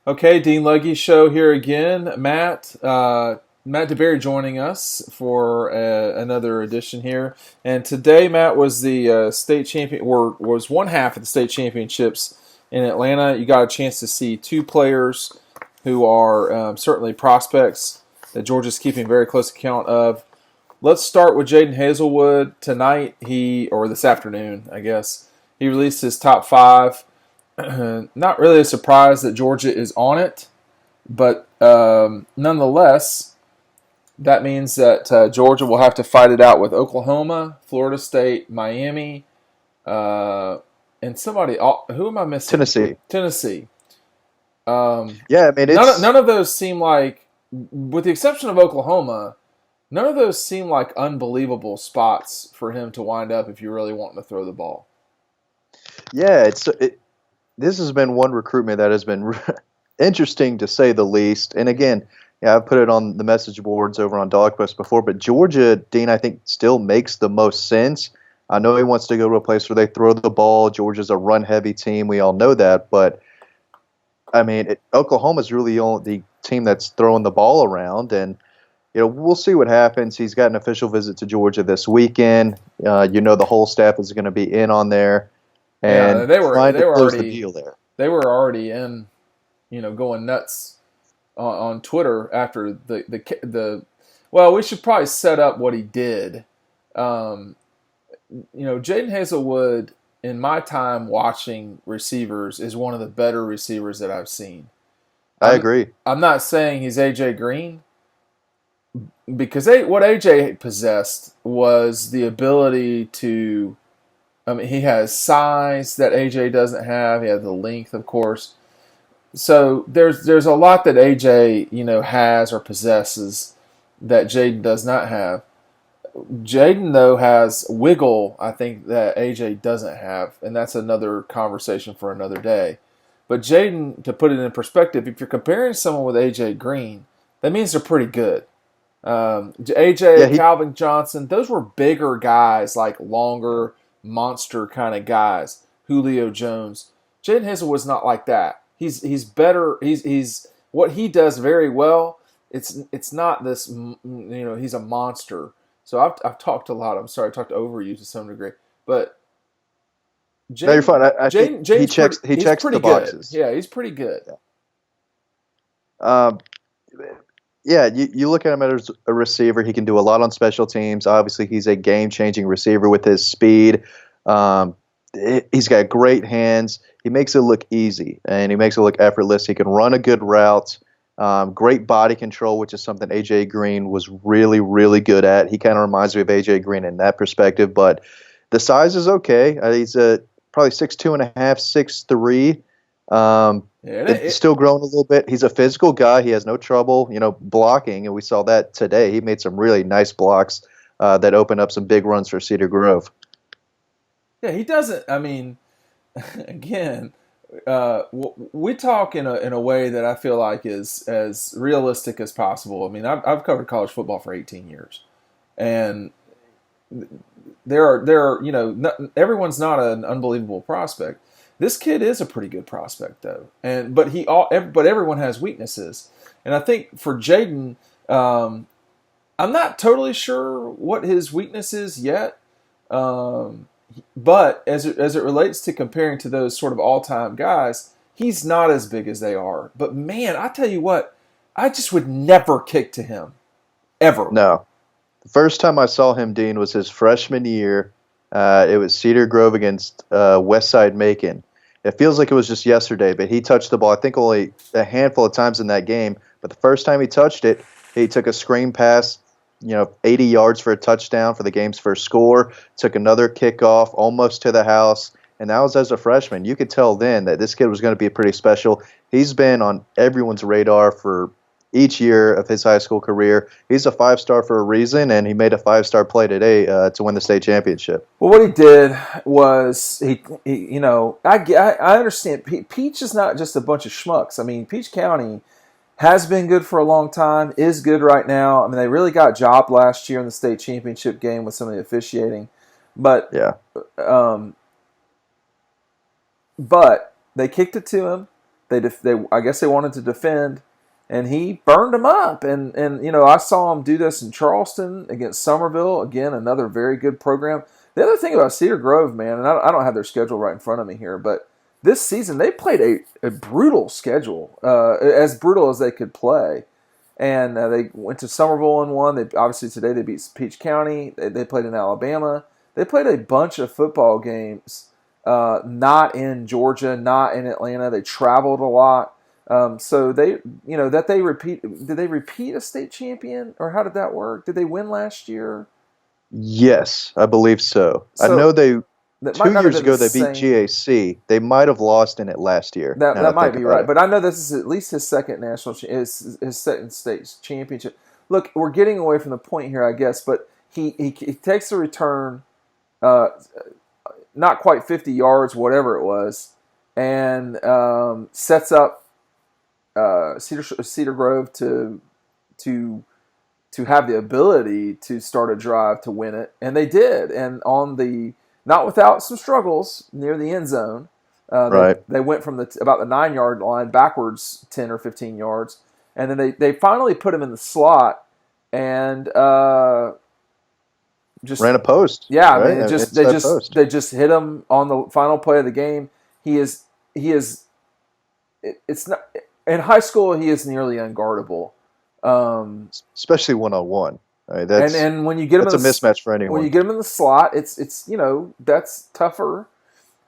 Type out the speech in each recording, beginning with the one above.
Okay, Dean Legge show here again. Matt DeBary joining us for another edition here. And today, Matt was the state champion, or was one half of the state championships in Atlanta. You got a chance to see two players who are certainly prospects that Georgia's keeping very close account of. Let's start with Jadon Haselwood tonight. Or this afternoon, I guess. He released his top five. Not really a surprise that Georgia is on it, but nonetheless, that means that Georgia will have to fight it out with Oklahoma, Florida State, Miami, and somebody. Who am I missing? Tennessee. Tennessee. Yeah, I mean None of those seem like, with the exception of Oklahoma, none of those seem like unbelievable spots for him to wind up if you really want to throw the ball. yeah, this has been one recruitment that has been interesting to say the least. And again, yeah, I've put it on the message boards over on Dawgs before, but Georgia, Dean, I think still makes the most sense. I know he wants to go to a place where they throw the ball. Georgia's a run-heavy team. We all know that, but I mean, Oklahoma's really the team that's throwing the ball around, and we'll see what happens. He's got an official visit to Georgia this weekend. The whole staff is going to be in on there Yeah, and trying to close the already deal there. they were already in, going nuts on Twitter after the. Well, we should probably set up what he did. Jadon Haselwood, in my time watching receivers, is one of the better receivers that I've seen. I I'm agree. I'm not saying he's AJ Green, because what AJ possessed was the ability to. I mean, he has size that AJ doesn't have. He has the length, of course. So there's a lot that AJ has or possesses that Jadon does not have. Jadon, though, has wiggle, I think, that AJ doesn't have, and that's another conversation for another day. But Jadon, to put it in perspective, if you're comparing someone with AJ Green, that means they're pretty good. Yeah, AJ, Calvin Johnson, those were bigger guys, like longer, monster kind of guys. Julio Jones. Jadon Hazel was not like that. He's better. He's what he does very well. It's not this. He's a monster. So I've talked a lot. I'm sorry, I talked over you to some degree, but no, you're fine. I think he He's checks pretty the good. boxes. Yeah, he's pretty good. Um, yeah, you look at him as a receiver. He can do a lot on special teams. Obviously, he's a game-changing receiver with his speed. Um, he's got great hands. He makes it look easy, and he makes it look effortless. He can run a good route. Great body control, which is something AJ Green was really, really good at. He kind of reminds me of AJ Green in that perspective, but the size is okay. He's probably 6'2.5", 6'3". Yeah, It's still growing a little bit. He's a physical guy. He has no trouble, blocking, and we saw that today. He made some really nice blocks that opened up some big runs for Cedar Grove. yeah, he doesn't. I mean, again, we talk in a way that I feel like is as realistic as possible. I mean, I've covered college football for 18 years, and everyone's not an unbelievable prospect. This kid is a pretty good prospect, though, but everyone has weaknesses, and I think for Jadon, I'm not totally sure what his weakness is yet. But as it relates to comparing to those sort of all-time guys, he's not as big as they are. But man, I tell you what, I just would never kick to him, ever. No. The first time I saw him, Dean, was his freshman year. It was Cedar Grove against Westside Macon. It feels like it was just yesterday, but he touched the ball, I think, only a handful of times in that game. But the first time he touched it, he took a screen pass, 80 yards for a touchdown for the game's first score, took another kickoff almost to the house, and that was as a freshman. You could tell then that this kid was going to be pretty special. He's been on everyone's radar for each year of his high school career. He's a five-star for a reason, and he made a five-star play today to win the state championship. Well, what he did was I understand. Peach is not just a bunch of schmucks. I mean, Peach County has been good for a long time, is good right now. I mean, they really got jobbed last year in the state championship game with some of the officiating, but Yeah. but they kicked it to him. I guess they wanted to defend, and he burned them up. And I saw him do this in Charleston against Somerville. Again, another very good program. The other thing about Cedar Grove, man, and I don't have their schedule right in front of me here, but this season they played a brutal schedule, as brutal as they could play. And they went to Somerville and won. Obviously today they beat Peach County. They played in Alabama. They played a bunch of football games, not in Georgia, not in Atlanta. They traveled a lot. So they repeat. Did they repeat a state champion, or how did that work? Did they win last year? Yes, I believe so. I So know they that might 2 not have years been ago the they beat same. GAC. They might have lost in it last year. Now That that I might think be about right, it. but I know this is at least his second his second state championship. Look, we're getting away from the point here, I guess, but he takes a return, uh, not quite 50 yards, whatever it was, and sets up Cedar Grove to to have the ability to start a drive to win it, and they did. And on the not without some struggles near the end zone, Right. they went from about the 9 yard line backwards 10 or 15 yards, and then they finally put him in the slot and just Ran a post, yeah. I mean, right? it just Inside post. they just hit him on the final play of the game. He is it's not in high school. He is nearly unguardable. Especially one on one. Right, And when you get him that's in a the mismatch for when you anyone. get him in the slot, it's that's tougher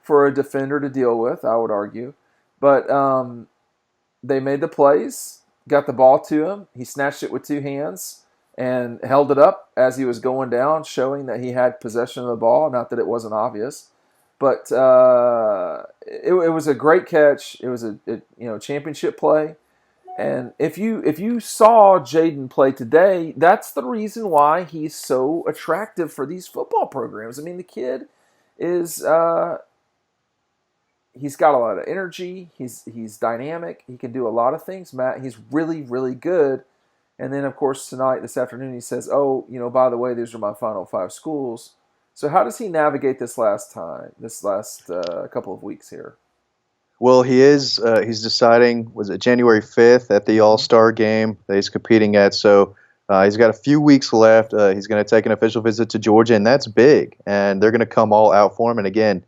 for a defender to deal with. I would argue, but they made the plays, got the ball to him. He snatched it with two hands and held it up as he was going down, showing that he had possession of the ball. Not that it wasn't obvious, but it was a great catch. It was a championship play. And if you saw Jadon play today, that's the reason why he's so attractive for these football programs. I mean, the kid is he's got a lot of energy. He's dynamic. He can do a lot of things. Matt, he's really really good. And then of course tonight, this afternoon, he says, "Oh, by the way, these are my final five schools." So how does he navigate this last couple of weeks here? Well, he's deciding, was it January 5th at the Mm-hmm. All-Star game that he's competing at. So he's got a few weeks left. He's going to take an official visit to Georgia, and that's big. And they're going to come all out for him. And again,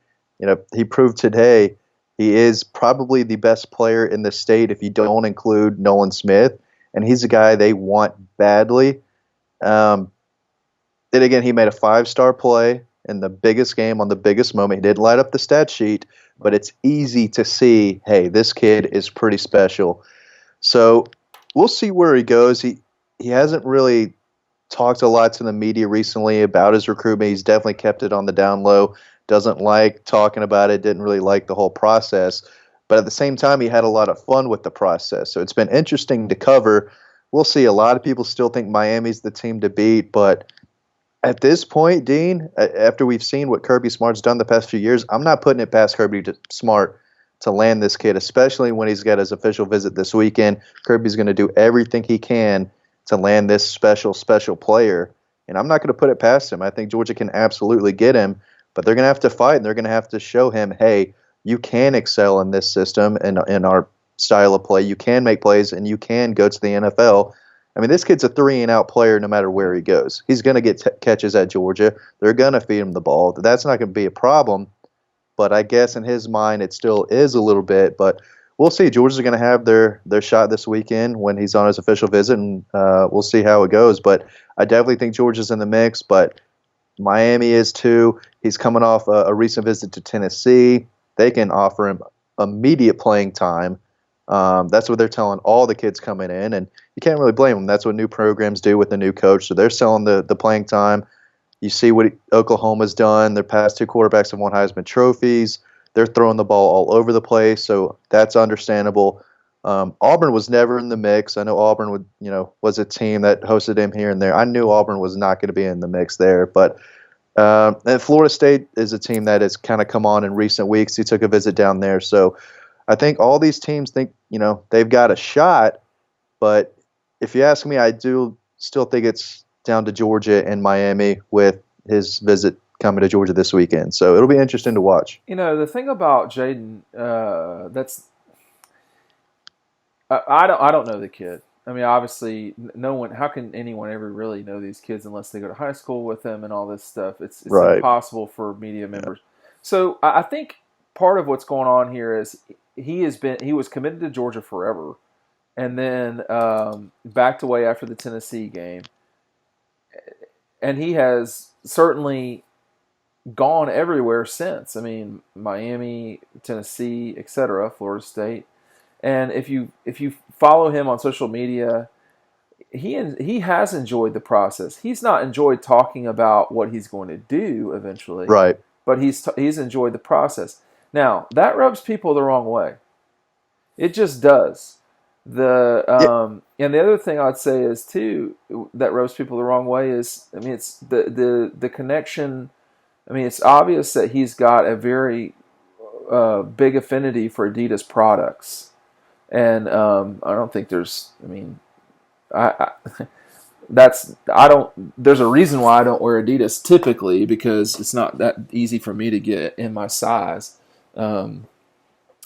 he proved today he is probably the best player in the state if you don't include Nolan Smith. And he's a guy they want badly. Um, then again, he made a 5-star play in the biggest game on the biggest moment. He didn't light up the stat sheet, but it's easy to see, hey, this kid is pretty special. So we'll see where he goes. He hasn't really talked a lot to the media recently about his recruitment. He's definitely kept it on the down low. Doesn't like talking about it. Didn't really like the whole process. But at the same time, he had a lot of fun with the process. So it's been interesting to cover. We'll see. A lot of people still think Miami's the team to beat, but at this point, Dean, after we've seen what Kirby Smart's done the past few years, I'm not putting it past Smart to land this kid, especially when he's got his official visit this weekend. Kirby's going to do everything he can to land this special, special player, and I'm not going to put it past him. I think Georgia can absolutely get him, but they're going to have to fight, and they're going to have to show him, hey, you can excel in this system and in our style of play. You can make plays, and you can go to the NFL. I mean, this kid's a 3-and-out player no matter where he goes. He's going to get catches at Georgia. They're going to feed him the ball. That's not going to be a problem. But I guess in his mind, it still is a little bit. But we'll see. Georgia's going to have their shot this weekend when he's on his official visit, and we'll see how it goes. But I definitely think Georgia's in the mix, but Miami is too. He's coming off a recent visit to Tennessee. They can offer him immediate playing time. That's what they're telling all the kids coming in, and you can't really blame them. That's what new programs do with a new coach. So they're selling the playing time. You see what Oklahoma's done. Their past two quarterbacks have won Heisman trophies. They're throwing the ball all over the place, so that's understandable. Auburn was never in the mix. I know Auburn was a team that hosted him here and there. I knew Auburn was not going to be in the mix there, but and Florida State is a team that has kind of come on in recent weeks. He took a visit down there, so I think all these teams think they've got a shot. But if you ask me, I do still think it's down to Georgia and Miami with his visit coming to Georgia this weekend. So it'll be interesting to watch. The thing about Jadon, I don't know the kid. I mean, obviously, no one. How can anyone ever really know these kids unless they go to high school with them and all this stuff? It's Right. impossible for media Yeah. members. So I think part of what's going on here is he was committed to Georgia forever, and then backed away after the Tennessee game, and he has certainly gone everywhere since. I mean, Miami, Tennessee, etc., Florida State. And if you follow him on social media, he has enjoyed the process. He's not enjoyed talking about what he's going to do eventually, Right. but he's enjoyed the process. Now that rubs people the wrong way. It just does. Yeah. And the other thing I'd say is too that rubs people the wrong way is, I mean, it's the connection. I mean, it's obvious that he's got a very big affinity for Adidas products, and I don't think there's. I mean, I I don't. There's a reason why I don't wear Adidas typically, because it's not that easy for me to get in my size. Um,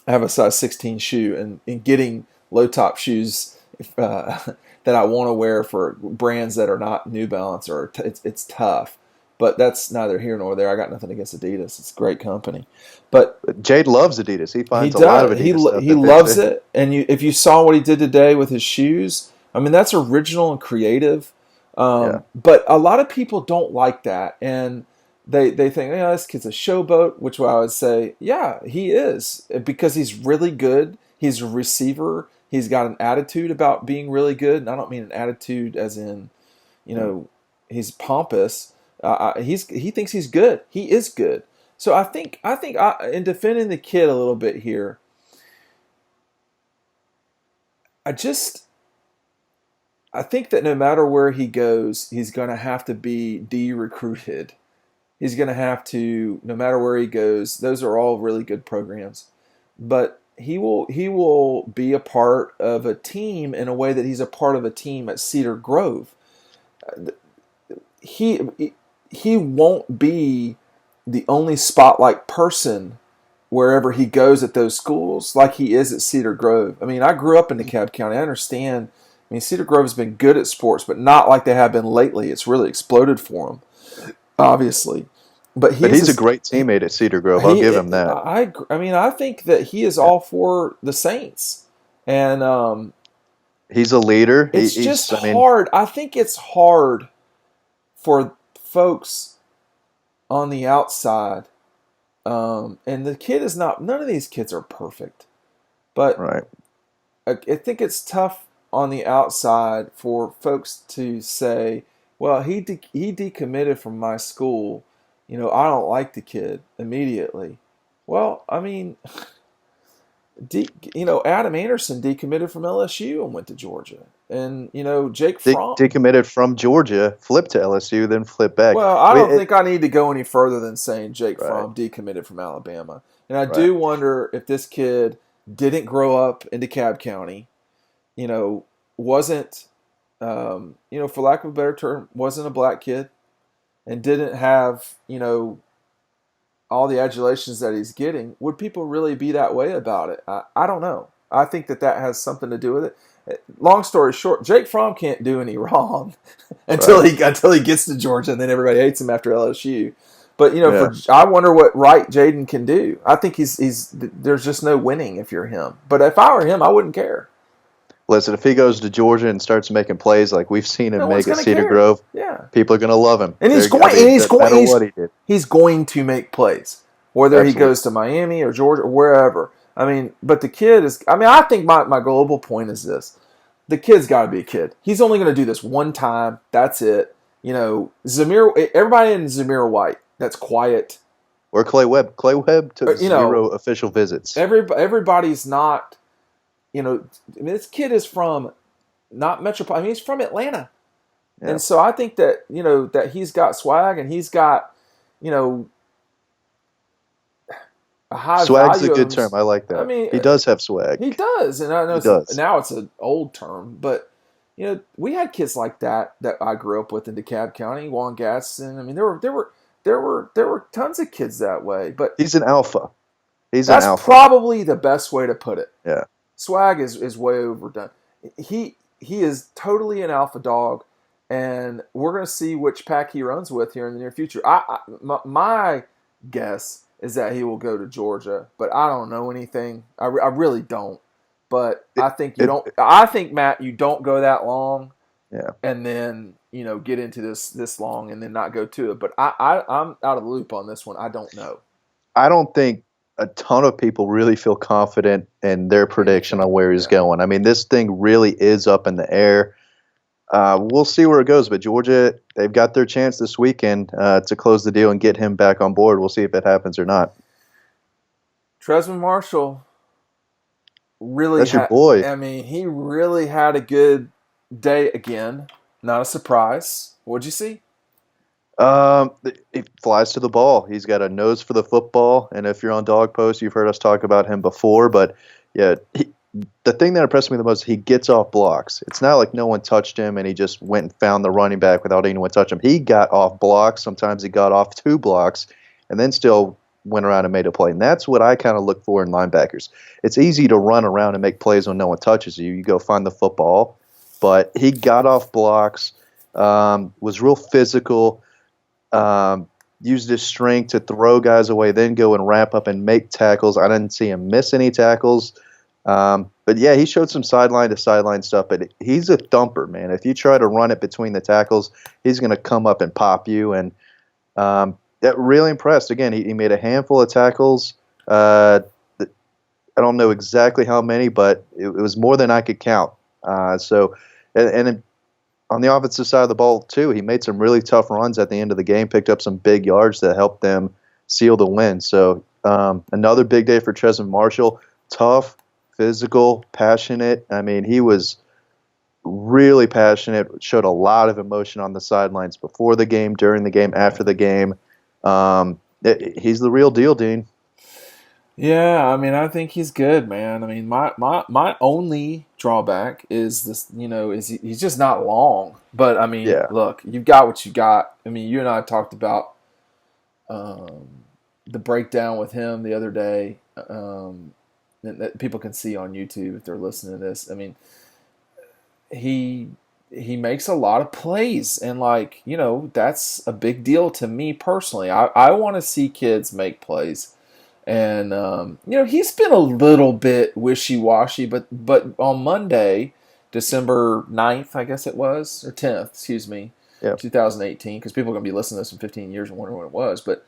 I have a size 16 shoe, and getting low top shoes that I want to wear for brands that are not New Balance, or it's tough. But that's neither here nor there. I got nothing against Adidas; it's a great company. But Jade loves Adidas. He he finds a lot of does. Adidas stuff He that fits loves him. it. And if you saw what he did today with his shoes, I mean, that's original and creative. Yeah. But a lot of people don't like that, and they think, this kid's a showboat. Which I would say, yeah, he is, because he's really good. He's a receiver. He's got an attitude about being really good, and I don't mean an attitude as in, he's pompous. He thinks he's good. He is good. So in defending the kid a little bit here, I just I think that no matter where he goes, he's going to have to be de-recruited. He's going to have to, no matter where he goes. Those are all really good programs, but he will be a part of a team in a way that he's a part of a team at Cedar Grove. He won't be the only spotlight person wherever he goes at those schools like he is at Cedar Grove. I mean, I grew up in DeKalb County. I understand. I mean, Cedar Grove has been good at sports, but not like they have been lately. It's really exploded for him, obviously. But He's a great teammate at Cedar Grove. I'll give him that. I mean, I think that he is all for the Saints, and He's a leader. it's just hard. I think it's hard for folks on the outside. And the kid is not. None of these kids are perfect, but Right. I think it's tough on the outside for folks to say, "Well, he decommitted from my school. I don't like the kid immediately." Well, I mean, Adam Anderson decommitted from LSU and went to Georgia, and Jake Fromm. Decommitted from Georgia, flipped to LSU, then flipped back. Well, I don't think I need to go any further than saying Jake Right. Fromm decommitted from Alabama. And I Right. do wonder if this kid didn't grow up in DeKalb County, wasn't, for lack of a better term, wasn't a black kid, and didn't have, all the adulations that he's getting. Would people really be that way about it? I don't know. I think that has something to do with it. Long story short, Jake Fromm can't do any wrong until he gets to Georgia, and then everybody hates him after LSU. But I wonder what right Jadon can do. I think there's just no winning if you're him. But if I were him, I wouldn't care. Listen, if he goes to Georgia and starts making plays like we've seen him make at Cedar care. Grove, Yeah, people are going to love him. And he's going to make plays, whether Absolutely. he goes to Miami or Georgia or wherever. I mean, but the kid is. I mean, I think my global point is this: the kid's got to be a kid. He's only going to do this one time. That's it. Zamir. Everybody in Zamir White. That's quiet. Or Clay Webb. Clay Webb took 0 official visits. Everybody's not. This kid is from not metropolitan. I mean, he's from Atlanta, and so I think that that he's got swag, and he's got a high Swag's value. a good term. I like that. I mean, he does have swag. He does, and I know now it's an old term, but we had kids like that I grew up with in DeKalb County, Juan Gaston. I mean, there were tons of kids that way, but he's an alpha. That's probably the best way to put it. Yeah. Swag is way overdone. He is totally an alpha dog, and we're going to see which pack he runs with here in the near future. My guess is that he will go to Georgia, but I don't know anything. I really don't. But It, I think you it, don't. I think Matt, you don't go that long, yeah. and then get into this long and then not go to it. But I'm out of the loop on this one. I don't know I don't think a ton of people really feel confident in their prediction on anything. where he's Yeah. going. I mean, this thing really is up in the air. We'll see where it goes, but Georgia, they've got their chance this weekend to close the deal and get him back on board. We'll see if it happens or not. Trezman Marshall really That's your had. boy. I mean, he really had a good day again. Not a surprise. What'd you see? He flies to the ball. He's got a nose for the football, and if you're on Dog Post, you've heard us talk about him before. But yeah, the thing that impressed me the most, he gets off blocks. It's not like no one touched him and he just went and found the running back without anyone touching him. He got off blocks. Sometimes he got off 2 blocks, and then still went around and made a play. And that's what I kind of look for in linebackers. It's easy to run around and make plays when no one touches you. You go find the football, but he got off blocks, was real physical. Used his strength to throw guys away, then go and wrap up and make tackles. I didn't see him miss any tackles. But yeah, he showed some sideline to sideline stuff, but he's a thumper, man. If you try to run it between the tackles, he's going to come up and pop you. And that really impressed. Again, he made a handful of tackles. I don't know exactly how many, but it was more than I could count. And on the offensive side of the ball, too, he made some really tough runs at the end of the game, picked up some big yards that helped them seal the win. So another big day for Trezman Marshall. Tough, physical, passionate. I mean, he was really passionate, showed a lot of emotion on the sidelines before the game, during the game, after the game. He's the real deal, Dean. Yeah, I mean, I think he's good, man. I mean, my only drawback is this, he's just not long. But I mean, Yeah, look, you've got what you got. I mean, you and I talked about um, the breakdown with him the other day. That people can see on YouTube if they're listening to this. I mean, he he makes a lot of plays, and that's a big deal to me personally. I want to see kids make plays. And he's been a little bit wishy-washy, but on Monday, December 9th, I guess it was, or 10th, excuse me, yeah. 2018, because people are going to be listening to this in 15 years and wondering when it was. But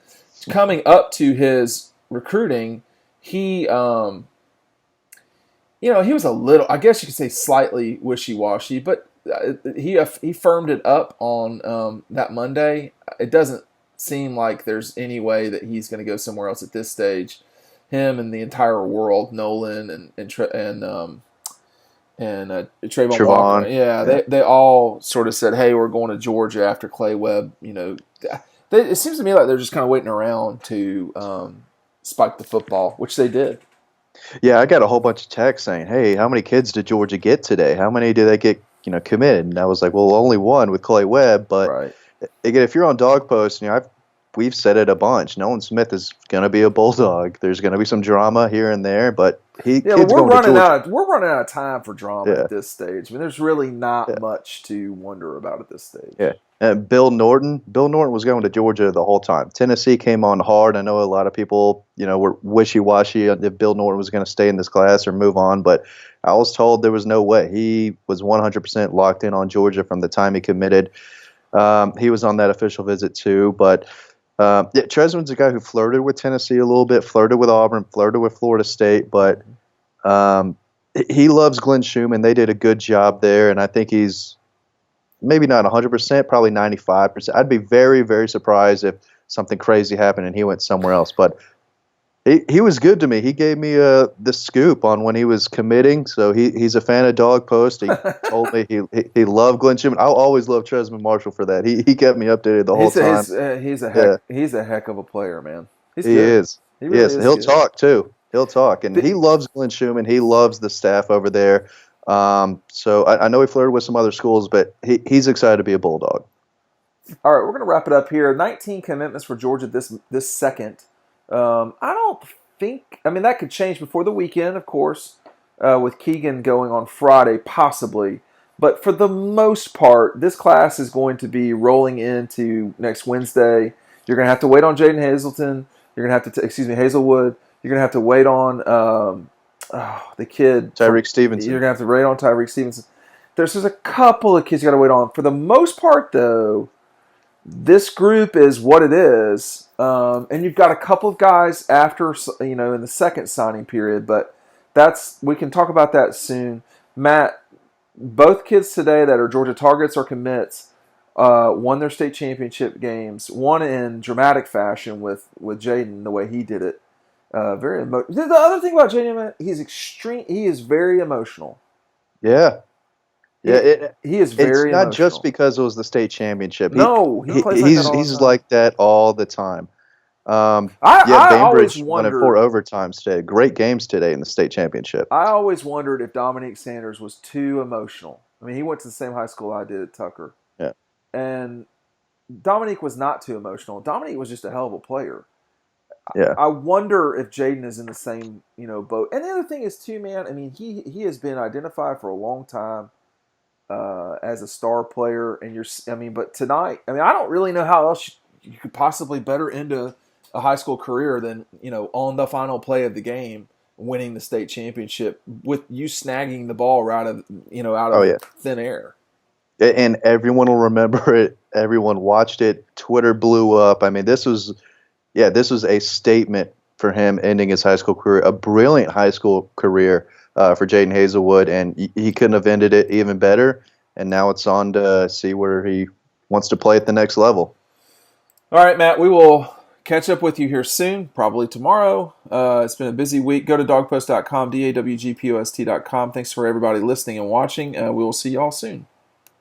coming up to his recruiting, he he was a little, I guess you could say slightly wishy-washy, but he firmed it up on that Monday. It doesn't seem like there's any way that he's going to go somewhere else at this stage. Him and the entire world, Nolan and Trayvon Walker, Trevon. yeah, Yeah. they all sort of said, "Hey, we're going to Georgia after Clay Webb." It seems to me like they're just kind of waiting around to spike the football, which they did. Yeah, I got a whole bunch of texts saying, "Hey, how many kids did Georgia get today? How many did they get, committed?" And I was like, "Well, only one with Clay Webb." But Right. again, if you're on Dog Post, we've said it a bunch. Nolan Smith is going to be a Bulldog. There's going to be some drama here and there, but Yeah, but kids going to Georgia. we're running out of time for drama Yeah, at this stage. I mean, there's really not yeah, much to wonder about at this yeah. stage. And Bill Norton. Bill Norton was going to Georgia the whole time. Tennessee came on hard. I know a lot of people, were wishy-washy if Bill Norton was going to stay in this class or move on, but I was told there was no way. He was 100% locked in on Georgia from the time he committed. He was on that official visit too, but Trezman's a guy who flirted with Tennessee a little bit, flirted with Auburn, flirted with Florida State, but he loves Glenn Schumann. They did a good job there, and I think he's maybe not 100%, probably 95%. I'd be very, very surprised if something crazy happened and he went somewhere else, but he was good to me. He gave me the scoop on when he was committing. So he's a fan of Dog Post. He told me he loved Glenn Schumann. I'll always love Trezman Marshall for that. He kept me updated the whole time. He's a heck of a player, man. He's He good. is. He really Yes, is he'll good. talk too. He'll talk, and he The- loves Glenn Schumann. He loves the staff over there. So I know he flirted with some other schools, but he's excited to be a Bulldog. All right, we're going to wrap it up here. 19 commitments for Georgia this second. I don't think. I mean, that could change before the weekend, of course. with Keegan going on Friday, possibly. But for the most part, this class is going to be rolling into next Wednesday. You're going to have to wait on Jadon Hazelton. You're going to have to, Hazelwood. You're going to have to wait on the kid. Tyreek Stevenson. You're going to have to wait on Tyreek Stevenson. There's a couple of kids you got to wait on. For the most part, though, this group is what it is. And you've got a couple of guys after, in the second signing period, but we can talk about that soon. Matt, both kids today that are Georgia targets or commits won their state championship games. One in dramatic fashion with Jadon, the way he did it. Very emotional. The other thing about Jadon, he's extreme. He is very emotional. Yeah. Yeah, he is very It's not emotional. just because it was the state championship. He's like that all the time. I Bainbridge won in 4 overtimes today. Great games today in the state championship. I always wondered if Dominique Sanders was too emotional. I mean, he went to the same high school I did at Tucker. Yeah. And Dominique was not too emotional. Dominique was just a hell of a player. Yeah. I wonder if Jadon is in the same, boat. And the other thing is too, man, I mean, he has been identified for a long time as a star player, and but tonight, I don't really know how else you could possibly better into a high school career than, on the final play of the game, winning the state championship with you snagging the ball right out of thin air. And everyone will remember it. Everyone watched it. Twitter blew up. I mean, this was a statement for him ending his high school career, a brilliant high school career for Jadon Haselwood, and he couldn't have ended it even better. And now it's on to see where he wants to play at the next level. All right, Matt, we will catch up with you here soon, probably tomorrow. It's been a busy week. Go to dawgpost.com, dawgpost.com. Thanks for everybody listening and watching. We will see you all soon.